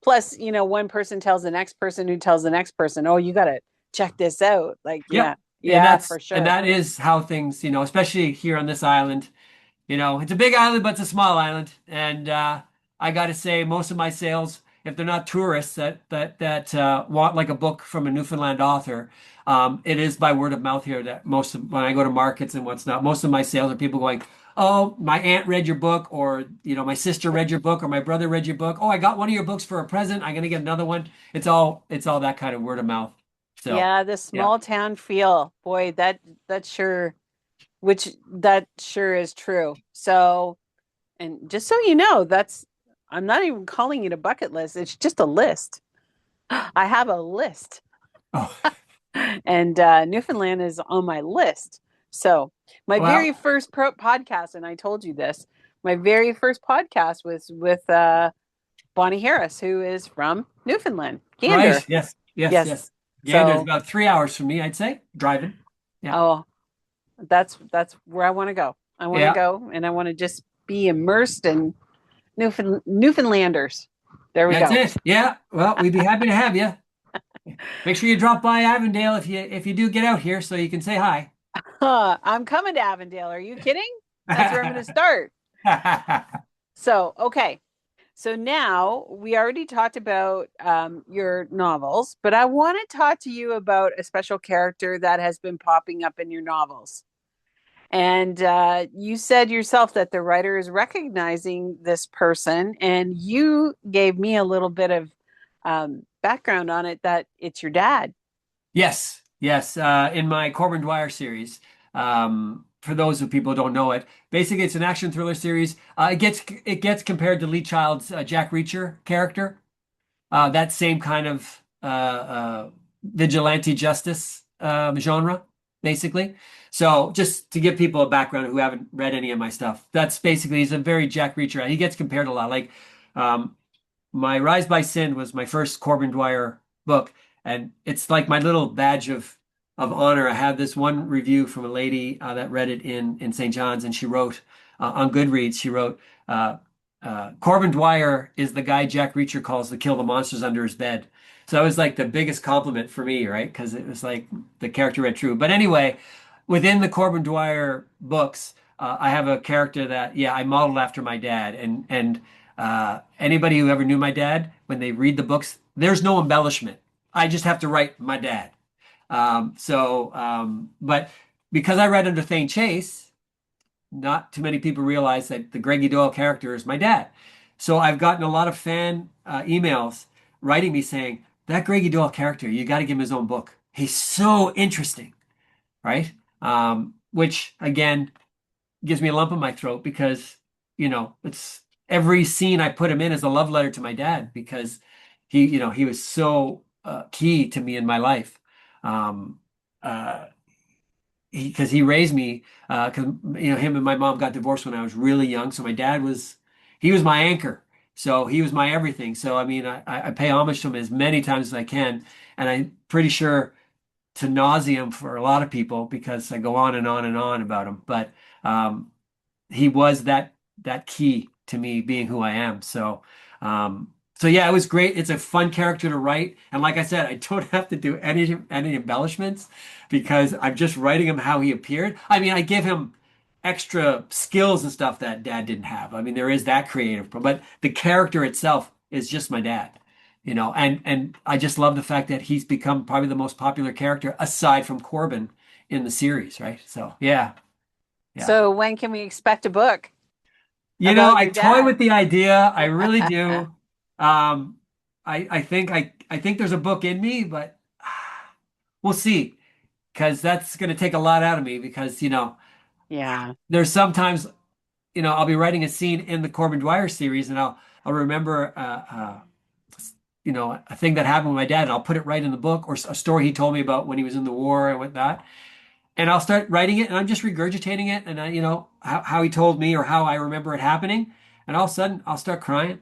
Speaker 1: Plus, one person tells the next person who tells the next person, "Oh, you got to check this out." Like, yeah,
Speaker 2: Yep. And
Speaker 1: yeah,
Speaker 2: that's
Speaker 1: for
Speaker 2: and
Speaker 1: sure.
Speaker 2: that is how things, especially here on this island. It's a big island, but it's a small island. And I got to say, most of my sales, if they're not tourists that want like a book from a Newfoundland author, it is by word of mouth here that when I go to markets and what's not, most of my sales are people going, "Oh, my aunt read your book," or my sister read your book, or my brother read your book. "Oh, I got one of your books for a present. I'm gonna get another one." It's all that kind of word of mouth. So
Speaker 1: Yeah, the
Speaker 2: yeah.
Speaker 1: small town feel. Boy, that sure which that sure is true. So, and just so you know, I'm not even calling it a bucket list. It's just a list. I have a list,
Speaker 2: Oh,
Speaker 1: and Newfoundland is on my list. So, my
Speaker 2: well,
Speaker 1: very first podcast, and I told you this, my very first podcast was with Bonnie Harris, who is from Newfoundland, Gander.
Speaker 2: right. Yes, yes,
Speaker 1: Yes.
Speaker 2: yes. Gander's
Speaker 1: So,
Speaker 2: about 3 hours from me, I'd say, driving. Yeah.
Speaker 1: oh, that's where I want to go. I want to
Speaker 2: Yeah.
Speaker 1: go, and I want to just be immersed in Newfoundlanders. There we
Speaker 2: That's
Speaker 1: go.
Speaker 2: it. Yeah. Well, we'd be happy to have you. Make sure you drop by Avondale if you do get out here so you can say hi.
Speaker 1: I'm coming to Avondale. Are you kidding? That's where I'm going to start. So, okay. So now we already talked about your novels, but I want to talk to you about a special character that has been popping up in your novels. And you said yourself that the writer is recognizing this person, and you gave me a little bit of background on it that it's your dad.
Speaker 2: Yes, yes. In my Corbin Dwyer series, for those of people who don't know it, basically it's an action thriller series. It gets compared to Lee Child's Jack Reacher character. That same kind of vigilante justice genre, basically. So just to give people a background who haven't read any of my stuff, that's basically he's a very Jack Reacher. He gets compared a lot. Like um, my Rise by Sin was my first Corbin Dwyer book, and it's like my little badge of honor. I have this one review from a lady that read it in St. John's, and she wrote on Goodreads. She wrote. Corbin Dwyer is the guy Jack Reacher calls to kill the monsters under his bed. So that was like the biggest compliment for me, right? Because it was like the character read true. But anyway, within the Corbin Dwyer books, I have a character that, yeah, I modeled after my dad. And anybody who ever knew my dad, when they read the books, there's no embellishment. I just have to write my dad. But because I read under Thaine Chase, not too many people realize that the Greggy Doyle character is my dad. So I've gotten a lot of fan emails writing me saying, that Greggy Doyle character, you got to give him his own book. He's so interesting, right? Which again gives me a lump in my throat because, it's every scene I put him in is a love letter to my dad because he was so key to me in my life. Um, uh, because he raised me because him and my mom got divorced when I was really young, so my dad he was my anchor, so he was my everything. So I mean I pay homage to him as many times as I can, and I'm pretty sure to nauseam for a lot of people because I go on and on and on about him, but um, he was that key to me being who I am. So yeah, it was great. It's a fun character to write, and like I said, I don't have to do any embellishments because I'm just writing him how he appeared. I mean, I give him extra skills and stuff that Dad didn't have. I mean, there is that creative, but the character itself is just my dad. And I just love the fact that he's become probably the most popular character aside from Corbin in the series, right? So yeah, yeah.
Speaker 1: So when can we expect a book
Speaker 2: I
Speaker 1: about your
Speaker 2: toy
Speaker 1: dad?
Speaker 2: with the idea. I really do. Um, I think there's a book in me, but we'll see. Because that's going to take a lot out of me. Because
Speaker 1: Yeah.
Speaker 2: there's sometimes I'll be writing a scene in the Corbin Dwyer series, and I'll remember a thing that happened with my dad, and I'll put it right in the book or a story he told me about when he was in the war and whatnot. And I'll start writing it, and I'm just regurgitating it, and how he told me or how I remember it happening, and all of a sudden I'll start crying,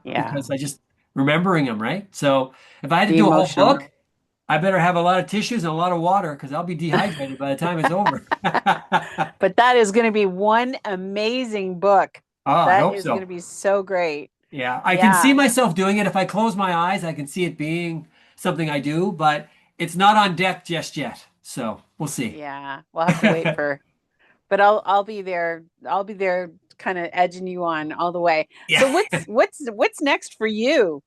Speaker 1: Yeah.
Speaker 2: because I just remembering him, right? So if I had to
Speaker 1: The
Speaker 2: do a whole
Speaker 1: emotional.
Speaker 2: book, I better have a lot of tissues and a lot of water because I'll be dehydrated by the time it's over.
Speaker 1: But that is going to be one amazing book.
Speaker 2: Oh, I
Speaker 1: That
Speaker 2: hope
Speaker 1: is going
Speaker 2: so.
Speaker 1: to be so great.
Speaker 2: Yeah, I can see
Speaker 1: Yeah.
Speaker 2: myself doing it. If I close my eyes, I can see it being something I do, but it's not on deck just yet. So we'll see.
Speaker 1: Yeah. We'll have to wait for. but I'll be there. I'll be there kind of edging you on all the way. So
Speaker 2: Yeah.
Speaker 1: what's next for you?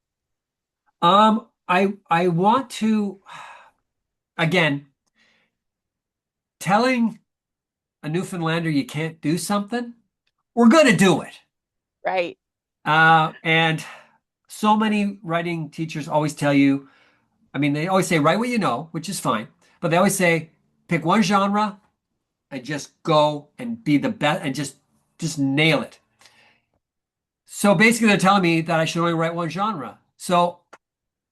Speaker 2: I want to again telling a Newfoundlander you can't do something, we're gonna do it.
Speaker 1: Right.
Speaker 2: And so many writing teachers always tell you, I mean, they always say write what you know, which is fine, but they always say pick one genre and just go and be the best and just nail it. So basically, they're telling me that I should only write one genre. So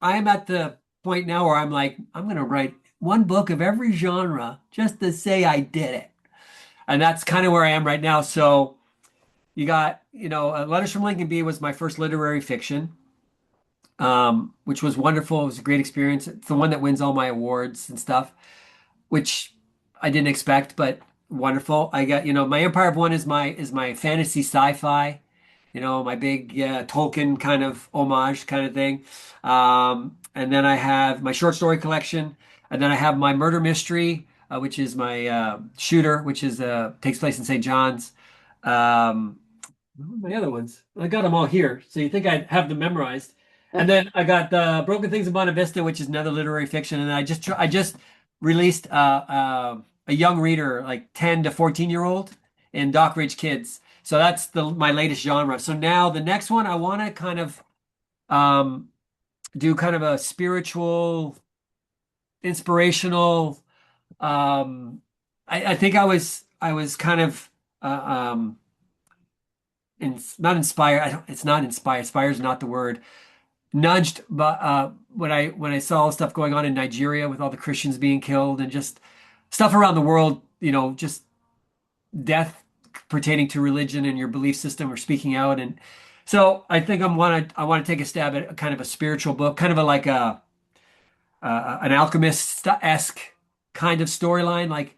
Speaker 2: I'm at the point now where I'm like, I'm going to write one book of every genre just to say I did it. And that's kind of where I am right now. So you got, Letters from Lincoln B was my first literary fiction, which was wonderful. It was a great experience. It's the one that wins all my awards and stuff, which I didn't expect, but wonderful. I got, my Empire of One is my fantasy sci-fi, my big Tolkien kind of homage kind of thing. And then I have my short story collection, and then I have my murder mystery, which is my shooter, which is takes place in St. John's. What were my other ones? I got them all here, so you think I'd have them memorized. And then I got the Broken Things of Bonta Vista, which is another literary fiction, and I just released a young reader, like 10 to 14-year-old, in Dock Ridge Kids. So that's my latest genre. So now the next one, I want to kind of um, do kind of a spiritual, inspirational. Um, I think I was kind of not inspired. It's not inspired. Inspire is not the word. Nudged, but when I saw all the stuff going on in Nigeria with all the Christians being killed and just stuff around the world, just death pertaining to religion and your belief system or speaking out. And so I think I want to take a stab at kind of a spiritual book, kind of like an alchemist-esque kind of storyline, like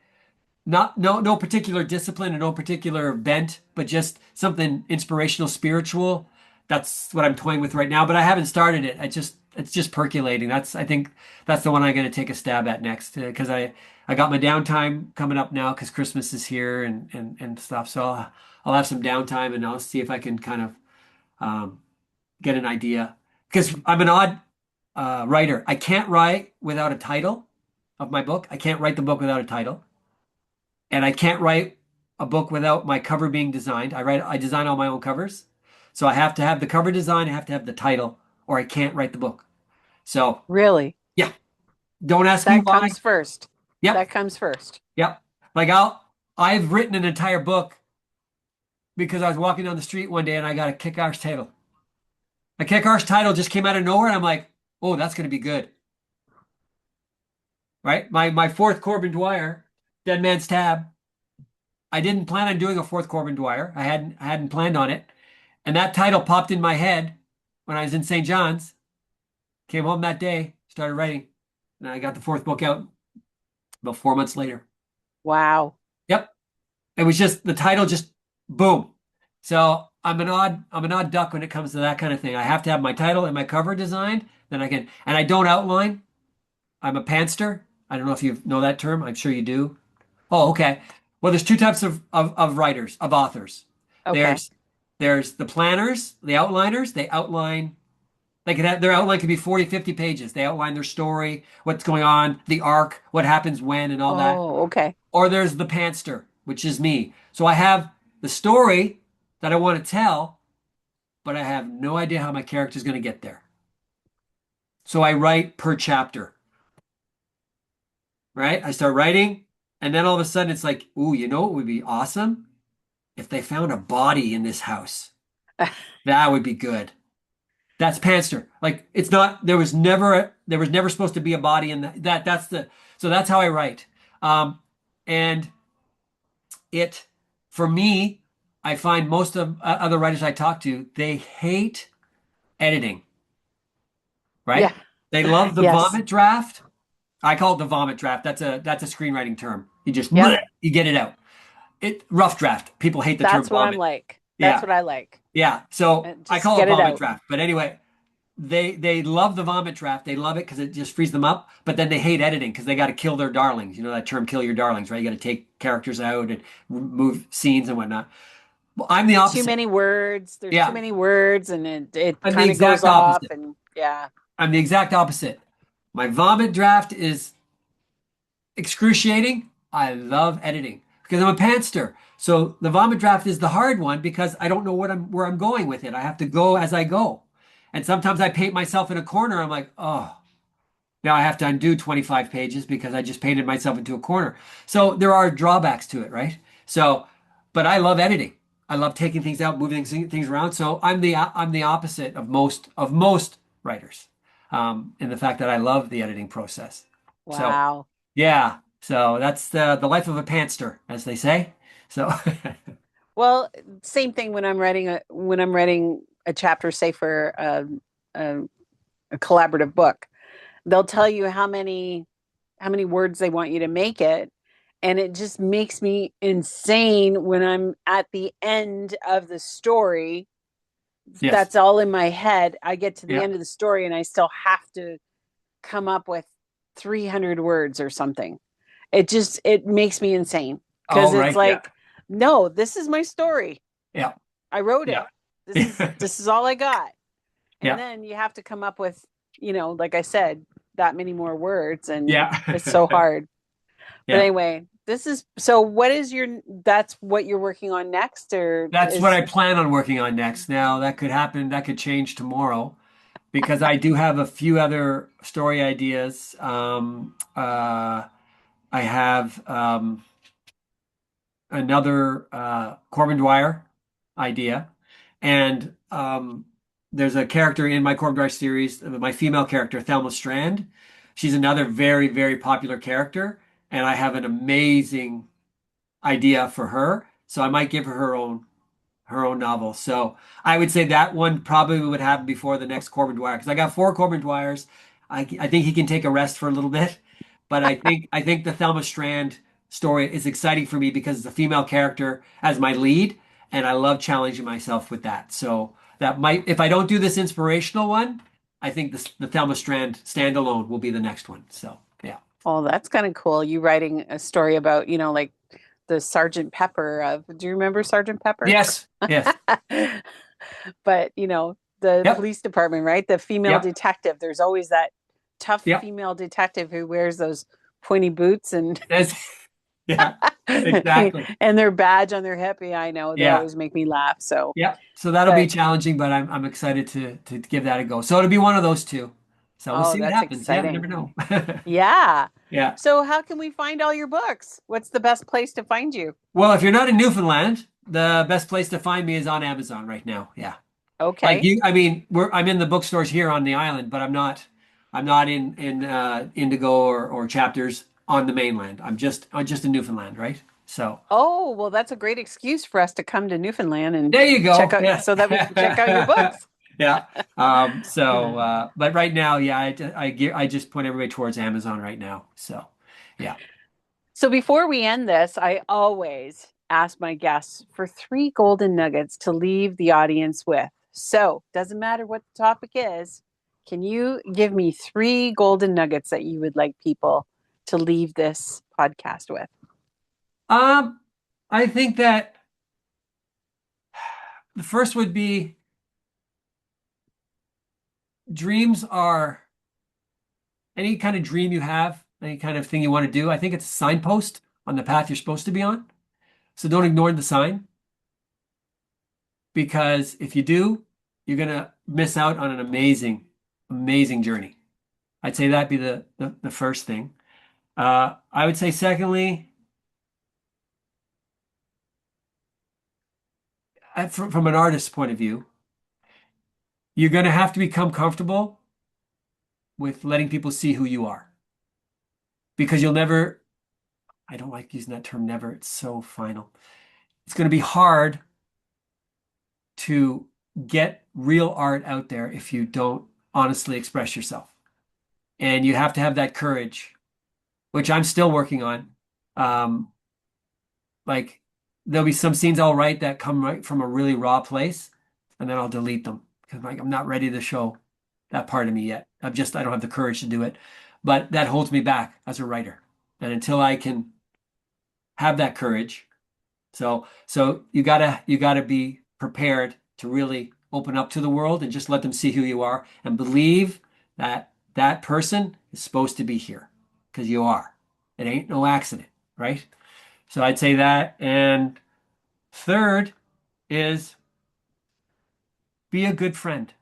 Speaker 2: not no particular discipline and no particular bent, but just something inspirational, spiritual. That's what I'm toying with right now, but I haven't started it. It's just percolating. I think that's the one I'm going to take a stab at next because I got my downtime coming up now because Christmas is here and stuff. So I'll have some downtime and I'll see if I can kind of um, get an idea because I'm an odd writer. I can't write without a title of my book. I can't write the book without a title. And I can't write a book without my cover being designed. I design all my own covers. So I have to have the cover design, I have to have the title, or I can't write the book. So
Speaker 1: Really?
Speaker 2: yeah, don't ask me
Speaker 1: That
Speaker 2: why.
Speaker 1: comes first.
Speaker 2: Yep,
Speaker 1: That comes first.
Speaker 2: yep. Like I've written an entire book because I was walking down the street one day and I got a kick-ass title. A kick-ass title just came out of nowhere, and I'm like, oh, that's gonna be good. Right? My fourth Corbin Dwyer, Dead Man's Tab. I didn't plan on doing a fourth Corbin Dwyer. I hadn't planned on it. And that title popped in my head when I was in St. John's. Came home that day, started writing, and I got the fourth book out about 4 months later.
Speaker 1: Wow.
Speaker 2: Yep. It was just the title just boom. So I'm an odd duck when it comes to that kind of thing. I have to have my title and my cover designed, then I can, and I don't outline. I'm a pantster. I don't know if you know that term. I'm sure you do. Oh, okay. Well, there's two types of writers, of authors.
Speaker 1: Okay.
Speaker 2: There's the planners, the outliners. They outline, their outline could be 40, 50 pages. They outline their story, what's going on, the arc, what happens when, and all that.
Speaker 1: Oh, okay.
Speaker 2: Or there's the pantster, which is me. So I have the story that I want to tell, but I have no idea how my character is going to get there. So I write per chapter, right? I start writing, and then all of a sudden it's like, ooh, you know what would be awesome? If they found a body in this house. That would be good. That's pantser. Like it's not, there was never supposed to be a body in so that's how I write. And it, for me, I find most of other writers I talk to, they hate editing,
Speaker 1: Yeah.
Speaker 2: right? They love the
Speaker 1: Yes.
Speaker 2: vomit draft. I call it the vomit draft. That's a screenwriting term. You just
Speaker 1: Yep.
Speaker 2: you get it out. Rough draft. People hate the term
Speaker 1: That's what I'm
Speaker 2: vomit.
Speaker 1: like. That's
Speaker 2: Yeah.
Speaker 1: what I like.
Speaker 2: Yeah. So
Speaker 1: And
Speaker 2: I
Speaker 1: just
Speaker 2: call it
Speaker 1: get it
Speaker 2: vomit
Speaker 1: out.
Speaker 2: draft. But anyway, they love the vomit draft. They love it because it just frees them up. But then they hate editing because they got to kill their darlings. You know that term, kill your darlings, right? You got to take characters out and move scenes and whatnot. Well, I'm the
Speaker 1: Too
Speaker 2: opposite.
Speaker 1: many words. There's too
Speaker 2: Yeah,
Speaker 1: many words, and it
Speaker 2: I'm the
Speaker 1: kind of goes
Speaker 2: exact
Speaker 1: off.
Speaker 2: opposite.
Speaker 1: And yeah,
Speaker 2: I'm the exact opposite. My vomit draft is excruciating. I love editing because I'm a pantster. So the vomit draft is the hard one because I don't know where I'm going with it. I have to go as I go. And sometimes I paint myself in a corner. I'm like, oh, now I have to undo 25 pages because I just painted myself into a corner. So there are drawbacks to it, right? So, but I love editing. I love taking things out, moving things around. So I'm the opposite of most writers, in the fact that I love the editing process. So
Speaker 1: wow.
Speaker 2: yeah, so that's the life of a pantster, as they say. So
Speaker 1: Well, same thing when I'm writing a chapter, say for a, a collaborative book. They'll tell you how many words they want you to make it, and it just makes me insane when I'm at the end of the story.
Speaker 2: yes,
Speaker 1: That's all in my head. I get to the
Speaker 2: yeah.
Speaker 1: end of the story and I still have to come up with 300 words or something. It makes me insane because
Speaker 2: Oh,
Speaker 1: it's
Speaker 2: right, yeah,
Speaker 1: like, no, this is my story.
Speaker 2: yeah,
Speaker 1: I wrote
Speaker 2: yeah,
Speaker 1: it. This is all I got. And
Speaker 2: yeah,
Speaker 1: then you have to come up with, like I said, that many more words, and it's so
Speaker 2: yeah,
Speaker 1: hard. But
Speaker 2: yeah.
Speaker 1: anyway, this is so what is your that's what you're working on next, or
Speaker 2: That's what
Speaker 1: is
Speaker 2: I plan on working on next. Now, that could happen, that could change tomorrow because I do have a few other story ideas. I have another Corbin Dwyer idea, and there's a character in my Corbin Dwyer series, my female character, Thelma Strand. She's another very, very popular character, and I have an amazing idea for her. So I might give her her own novel. So I would say that one probably would happen before the next Corbin Dwyer because I got four Corbin Dwyers. I think he can take a rest for a little bit, but I think the Thelma Strand story is exciting for me because it's a female character as my lead, and I love challenging myself with that. So that might, if I don't do this inspirational one, I think the Thelma Strand standalone will be the next one. So yeah.
Speaker 1: oh, that's kind of cool. You writing a story about, like the Sergeant Pepper of, do you remember Sergeant Pepper?
Speaker 2: Yes. Yes.
Speaker 1: But, the
Speaker 2: Yep.
Speaker 1: police department, right? The female
Speaker 2: Yep.
Speaker 1: detective. There's always that tough
Speaker 2: Yep.
Speaker 1: female detective who wears those pointy boots and
Speaker 2: That's, yeah. Exactly.
Speaker 1: and their badge on their hip. Yeah, I know. They
Speaker 2: Yeah.
Speaker 1: always make me laugh. So,
Speaker 2: Yeah, so that'll be
Speaker 1: but
Speaker 2: challenging, but I'm excited to give that a go. So it'll be one of those two. So we'll
Speaker 1: oh,
Speaker 2: see what
Speaker 1: that's
Speaker 2: happens. Yeah, never
Speaker 1: exciting.
Speaker 2: know.
Speaker 1: Yeah.
Speaker 2: Yeah.
Speaker 1: So, how can we find all your books? What's the best place to find you?
Speaker 2: Well, if you're not in Newfoundland, the best place to find me is on Amazon right now. Yeah. Like
Speaker 1: Okay.
Speaker 2: you, I mean, I'm in the bookstores here on the island, but I'm not in Indigo or Chapters on the mainland. I'm just in Newfoundland, right? So
Speaker 1: Oh, well, that's a great excuse for us to come to Newfoundland and
Speaker 2: there you
Speaker 1: check
Speaker 2: go.
Speaker 1: out
Speaker 2: Yeah.
Speaker 1: so that we can check out your books.
Speaker 2: Yeah. But right now, yeah, I just point everybody towards Amazon right now. So, yeah.
Speaker 1: So before we end this, I always ask my guests for three golden nuggets to leave the audience with. So, doesn't matter what the topic is, can you give me three golden nuggets that you would like people to leave this podcast with?
Speaker 2: Um, I think that the first would be dreams are any kind of dream you have, any kind of thing you want to do. I think it's a signpost on the path you're supposed to be on. So don't ignore the sign because if you do, you're gonna miss out on an amazing journey. I'd say that'd be the first thing. I would say secondly, from an artist's point of view, you're going to have to become comfortable with letting people see who you are because you'll never, I don't like using that term never, it's so final. It's going to be hard to get real art out there if you don't honestly express yourself. And you have to have that courage, which I'm still working on. Um, like there'll be some scenes I'll write that come right from a really raw place, and then I'll delete them because like I'm not ready to show. that part of me yet. I don't have the courage to do it. But that holds me back as a writer. And until I can have that courage, so you gotta be prepared to really open up to the world and just let them see who you are and believe that that person is supposed to be here because you are. It ain't no accident, right? So I'd say that. And third is be a good friend.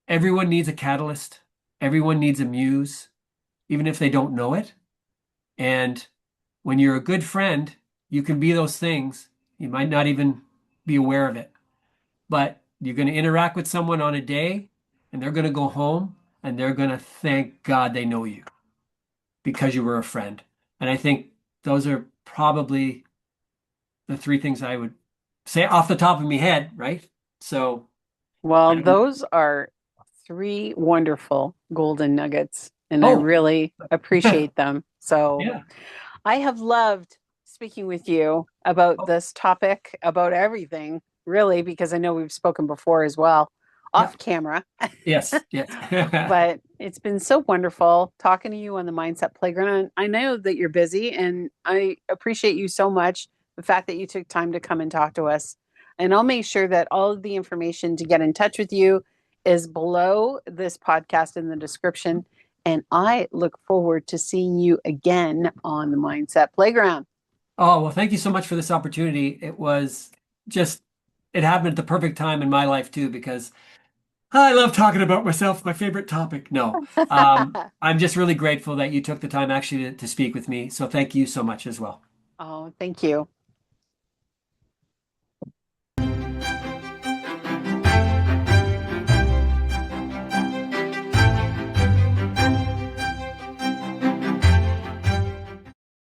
Speaker 2: Everyone needs a catalyst. Everyone needs a muse, even if they don't know it. And when you're a good friend, you can be those things. You might not even be aware of it, but you're going to interact with someone on a day and they're going to go home and they're going to thank God they know you because you were a friend. And I think those are probably the three things I would say off the top of my head, right? So I
Speaker 1: Well,
Speaker 2: don't,
Speaker 1: those are three wonderful golden nuggets, and I
Speaker 2: oh,
Speaker 1: really appreciate them. So
Speaker 2: yeah.
Speaker 1: I have loved speaking with you about
Speaker 2: Oh,
Speaker 1: this topic, about everything, really, because I know we've spoken before as well,
Speaker 2: yeah.
Speaker 1: off camera.
Speaker 2: Yes. Yes.
Speaker 1: But it's been so wonderful talking to you on the Mindset Playground. I know that you're busy, and I appreciate you so much, the fact that you took time to come and talk to us. And I'll make sure that all of the information to get in touch with you is below this podcast in the description. And I look forward to seeing you again on the Mindset Playground.
Speaker 2: Oh, well, thank you so much for this opportunity. It was just, it happened at the perfect time in my life too, because I love talking about myself, my favorite topic. No, I'm just really grateful that you took the time actually to speak with me. So thank you so much as well.
Speaker 1: Oh, thank you.